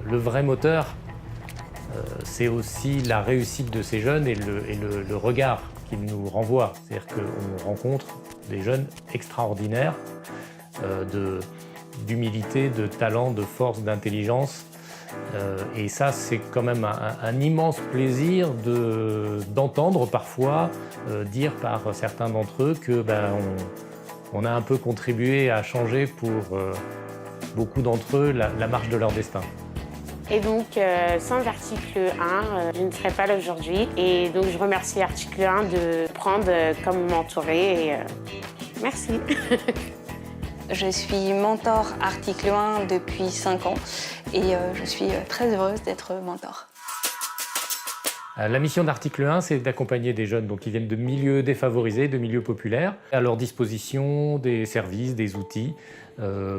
Le vrai moteur, c'est aussi la réussite de ces jeunes et le regard qu'ils nous renvoient. C'est-à-dire qu'on rencontre des jeunes extraordinaires, d'humilité, de talent, de force, d'intelligence. Et ça, c'est quand même un immense plaisir d'entendre parfois dire par certains d'entre eux que on a un peu contribué à changer pour beaucoup d'entre eux la marche de leur destin. Et donc, sans article 1, je ne serais pas là aujourd'hui. Et donc, je remercie article 1 de prendre comme mentoré. Et, merci. Je suis mentor article 1 depuis 5 ans et je suis très heureuse d'être mentor. La mission d'article 1, c'est d'accompagner des jeunes qui viennent de milieux défavorisés, de milieux populaires, à leur disposition des services, des outils,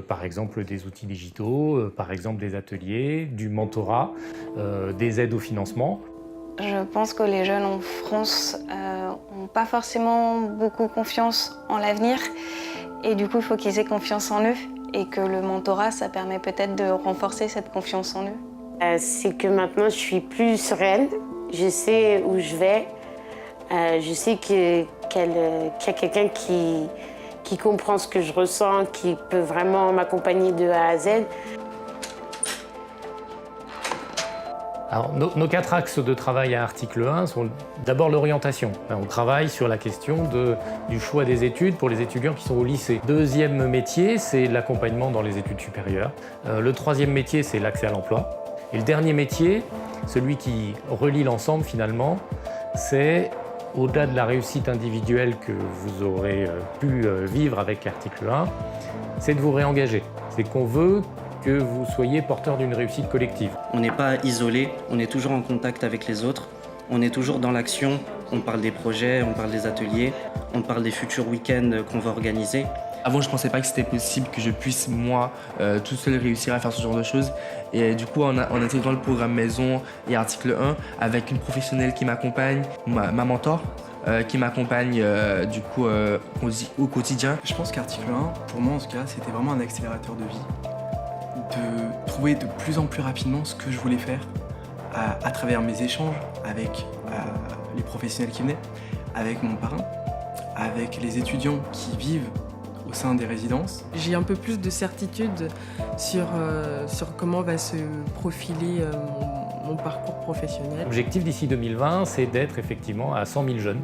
par exemple des outils digitaux, par exemple des ateliers, du mentorat, des aides au financement. Je pense que les jeunes en France n'ont pas forcément beaucoup confiance en l'avenir et du coup il faut qu'ils aient confiance en eux et que le mentorat ça permet peut-être de renforcer cette confiance en eux. C'est que maintenant je suis plus sereine. Je sais où je vais, je sais qu'il y a quelqu'un qui comprend ce que je ressens, qui peut vraiment m'accompagner de A à Z. Alors, nos 4 axes de travail à article 1 sont d'abord l'orientation. On travaille sur la question du choix des études pour les étudiants qui sont au lycée. Deuxième métier, c'est l'accompagnement dans les études supérieures. Le troisième métier, c'est l'accès à l'emploi. Et le dernier métier, celui qui relie l'ensemble finalement, c'est, au-delà de la réussite individuelle que vous aurez pu vivre avec article 1, c'est de vous réengager. C'est qu'on veut que vous soyez porteur d'une réussite collective. On n'est pas isolé, on est toujours en contact avec les autres, on est toujours dans l'action, on parle des projets, on parle des ateliers, on parle des futurs week-ends qu'on va organiser. Avant, je ne pensais pas que c'était possible que je puisse, moi, tout seul réussir à faire ce genre de choses. Et du coup, en intégrant le programme Maison et article 1, avec une professionnelle qui m'accompagne, ma mentor, qui m'accompagne du coup au quotidien. Je pense qu'article 1, pour moi en tout cas, c'était vraiment un accélérateur de vie. De trouver de plus en plus rapidement ce que je voulais faire à travers mes échanges avec les professionnels qui venaient, avec mon parrain, avec les étudiants qui vivent au sein des résidences. J'ai un peu plus de certitude sur comment va se profiler mon parcours professionnel. L'objectif d'ici 2020, c'est d'être effectivement à 100 000 jeunes.